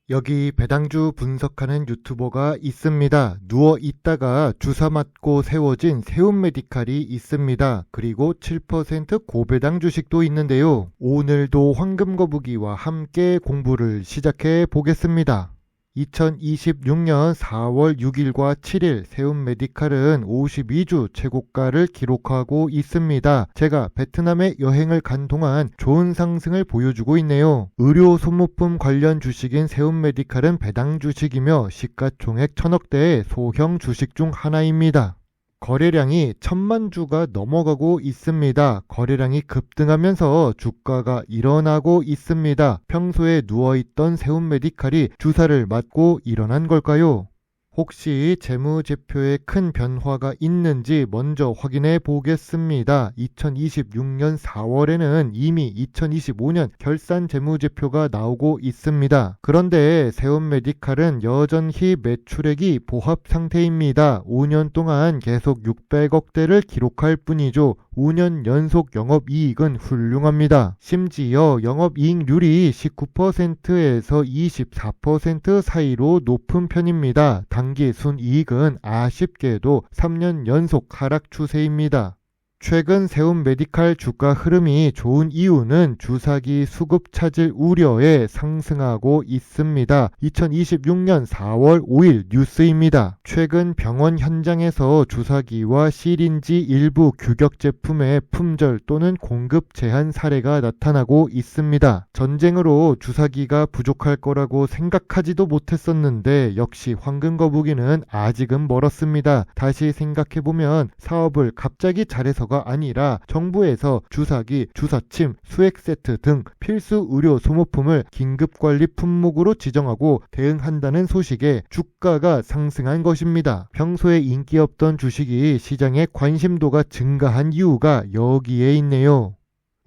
여기 배당주 분석하는 유튜버가 있습니다. 누워 있다가 주사 맞고 세워진 세움메디칼이 있습니다. 그리고 7% 고배당 주식도 있는데요. 오늘도 황금거북이와 함께 공부를 시작해 보겠습니다. 2026년 4월 6일과 7일 세움메디칼은 52주 최고가를 기록하고 있습니다. 제가 베트남에 여행을 간 동안 좋은 상승을 보여주고 있네요. 의료 소모품 관련 주식인 세움메디칼은 배당 주식이며 시가총액 1000억대의 소형 주식 중 하나입니다. 거래량이 1000만 주가 넘어가고 있습니다. 거래량이 급등하면서 주가가 일어나고 있습니다. 평소에 누워있던 세움메디칼이 주사를 맞고 일어난 걸까요? 혹시 재무제표에 큰 변화가 있는지 먼저 확인해 보겠습니다. 2026년 4월에는 이미 2025년 결산 재무제표가 나오고 있습니다. 그런데 세움메디칼은 여전히 매출액이 보합 상태입니다. 5년 동안 계속 600억대를 기록할 뿐이죠. 5년 연속 영업이익은 훌륭합니다. 심지어 영업이익률이 19%에서 24% 사이로 높은 편입니다. 단기 순이익은 아쉽게도 3년 연속 하락 추세입니다. 최근 세움메디칼 주가 흐름이 좋은 이유는 주사기 수급 차질 우려에 상승하고 있습니다. 2026년 4월 5일 뉴스입니다. 최근 병원 현장에서 주사기와 시린지 일부 규격 제품의 품절 또는 공급 제한 사례가 나타나고 있습니다. 전쟁으로 주사기가 부족할 거라고 생각하지도 못했었는데 역시 황금거북이는 아직은 멀었습니다. 다시 생각해보면 사업을 갑자기 잘해서가 아니라 정부에서 주사기, 주사침, 수액 세트 등 필수 의료 소모품을 긴급관리 품목으로 지정하고 대응한다는 소식에 주가가 상승한 것입니다. 평소에 인기 없던 주식이 시장의 관심도가 증가한 이유가 여기에 있네요.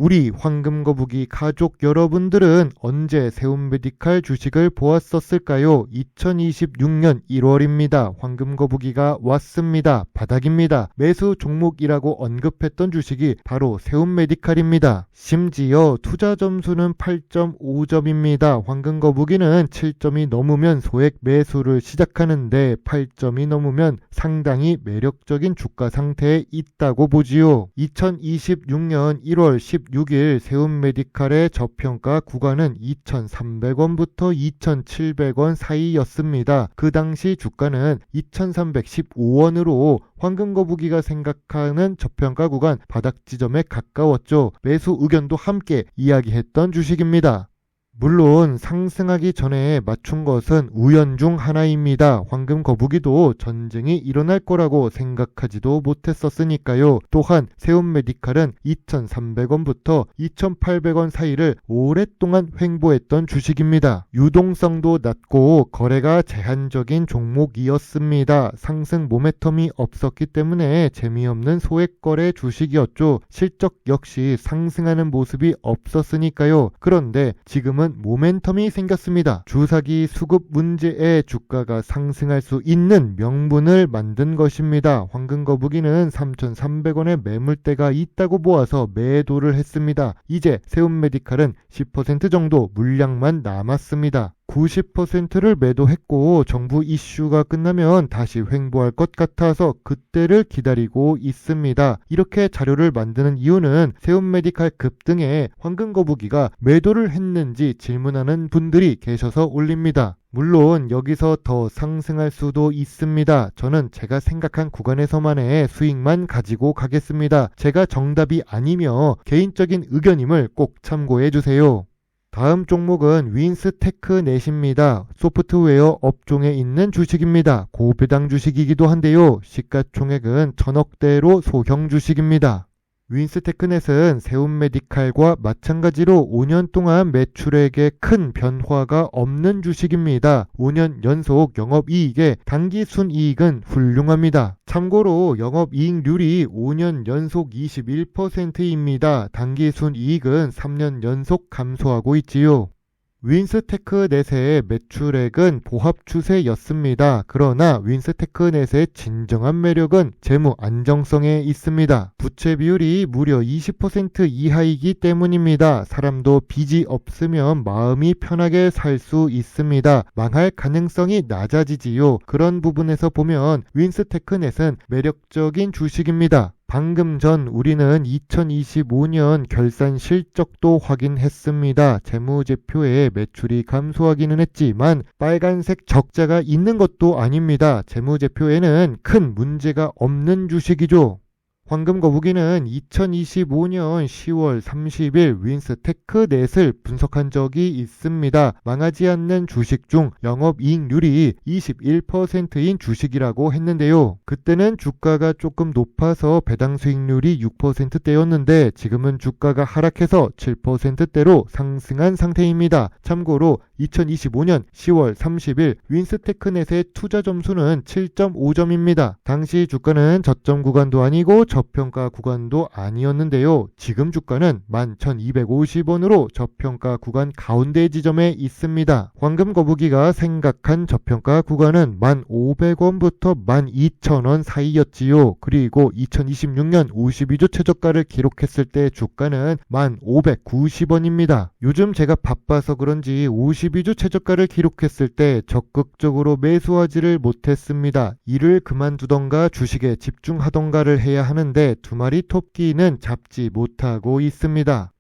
우리 황금거북이 가족 여러분들은 언제 세움메디칼 주식을 보았었을까요? 2026년 1월입니다. 황금거북이가 왔습니다. 바닥입니다. 매수 종목이라고 언급했던 주식이 바로 세움메디칼입니다. 심지어 투자 점수는 8.5점입니다. 황금거북이는 7점이 넘으면 소액 매수를 시작하는데 8점이 넘으면 상당히 매력적인 주가 상태에 있다고 보지요. 2026년 1월 16일 세움메디칼의 저평가 구간은 2,300원부터 2,700원 사이였습니다. 그 당시 주가는 2,315원으로 황금거북이가 생각하는 저평가 구간 바닥 지점에 가까웠죠. 매수 의견도 함께 이야기했던 주식입니다. 물론 상승하기 전에 맞춘 것은 우연 중 하나입니다. 황금거북이도 전쟁이 일어날 거라고 생각하지도 못했었으니까요. 또한 세움메디칼은 2,300원부터 2,800원 사이를 오랫동안 횡보했던 주식입니다. 유동성도 낮고 거래가 제한적인 종목이었습니다. 상승 모멘텀이 없었기 때문에 재미없는 소액거래 주식이었죠. 실적 역시 상승하는 모습이 없었으니까요. 그런데 지금은 모멘텀이 생겼습니다. 주사기 수급 문제에 주가가 상승할 수 있는 명분을 만든 것입니다. 황금거북이는 3,300원의 매물대가 있다고 보아서 매도를 했습니다. 이제 세움메디칼은 10% 정도 물량만 남았습니다. 90%를 매도했고 정부 이슈가 끝나면 다시 횡보할 것 같아서 그때를 기다리고 있습니다. 이렇게 자료를 만드는 이유는 세움메디칼 급등에 황금거북이가 매도를 했는지 질문하는 분들이 계셔서 올립니다. 물론 여기서 더 상승할 수도 있습니다. 저는 제가 생각한 구간에서만의 수익만 가지고 가겠습니다. 제가 정답이 아니며 개인적인 의견임을 꼭 참고해 주세요. 다음 종목은 윈스테크넷입니다. 소프트웨어 업종에 있는 주식입니다. 고배당 주식이기도 한데요. 시가총액은 1000억대로 소형 주식입니다. 윈스테크넷은 세움메디칼과 마찬가지로 5년 동안 매출액에 큰 변화가 없는 주식입니다. 5년 연속 영업이익에 단기 순이익은 훌륭합니다. 참고로 영업이익률이 5년 연속 21%입니다. 단기 순이익은 3년 연속 감소하고 있지요. 윈스테크넷의 매출액은 보합 추세였습니다. 그러나 윈스테크넷의 진정한 매력은 재무 안정성에 있습니다. 부채 비율이 무려 20% 이하이기 때문입니다. 사람도 빚이 없으면 마음이 편하게 살 수 있습니다. 망할 가능성이 낮아지지요. 그런 부분에서 보면 윈스테크넷은 매력적인 주식입니다. 방금 전 우리는 2025년 결산 실적도 확인했습니다. 재무제표에 매출이 감소하기는 했지만 빨간색 적자가 있는 것도 아닙니다. 재무제표에는 큰 문제가 없는 주식이죠. 황금거북이는 2025년 10월 30일 윈스테크넷을 분석한 적이 있습니다. 망하지 않는 주식 중 영업이익률이 21%인 주식이라고 했는데요. 그때는 주가가 조금 높아서 배당 수익률이 6%대였는데 지금은 주가가 하락해서 7%대로 상승한 상태입니다. 참고로 2025년 10월 30일 윈스테크넷의 투자 점수는 7.5점입니다. 당시 주가는 저점 구간도 아니고 저평가 구간도 아니었는데요. 지금 주가는 11,250원으로 저평가 구간 가운데 지점에 있습니다. 황금거북이가 생각한 저평가 구간은 1,500원부터 12,000원 사이였지요. 그리고 2026년 52주 최저가를 기록했을 때 주가는 1,590원입니다. 요즘 제가 바빠서 그런지 52주 최저가를 기록했을 때 적극적으로 매수하지를 못했습니다. 일을 그만두던가 주식에 집중하던가를 해야 하는데 두 마리 토끼는 잡지 못하고 있습니다.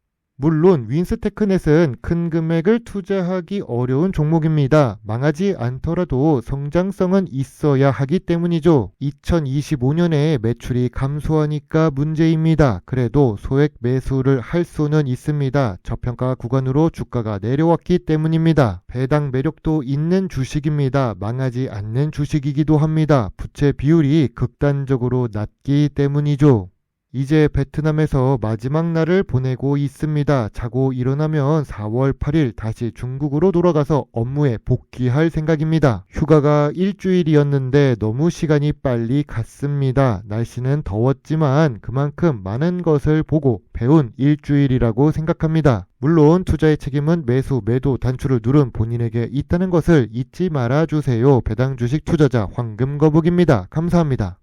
물론 윈스테크넷은 큰 금액을 투자하기 어려운 종목입니다. 망하지 않더라도 성장성은 있어야 하기 때문이죠. 2025년에 매출이 감소하니까 문제입니다. 그래도 소액 매수를 할 수는 있습니다. 저평가 구간으로 주가가 내려왔기 때문입니다. 배당 매력도 있는 주식입니다. 망하지 않는 주식이기도 합니다. 부채 비율이 극단적으로 낮기 때문이죠. 이제 베트남에서 마지막 날을 보내고 있습니다. 자고 일어나면 4월 8일 다시 중국으로 돌아가서 업무에 복귀할 생각입니다. 휴가가 일주일이었는데 너무 시간이 빨리 갔습니다. 날씨는 더웠지만 그만큼 많은 것을 보고 배운 일주일이라고 생각합니다. 물론 투자의 책임은 매수, 매도, 단추를 누른 본인에게 있다는 것을 잊지 말아주세요. 배당 주식 투자자 황금거북입니다. 감사합니다.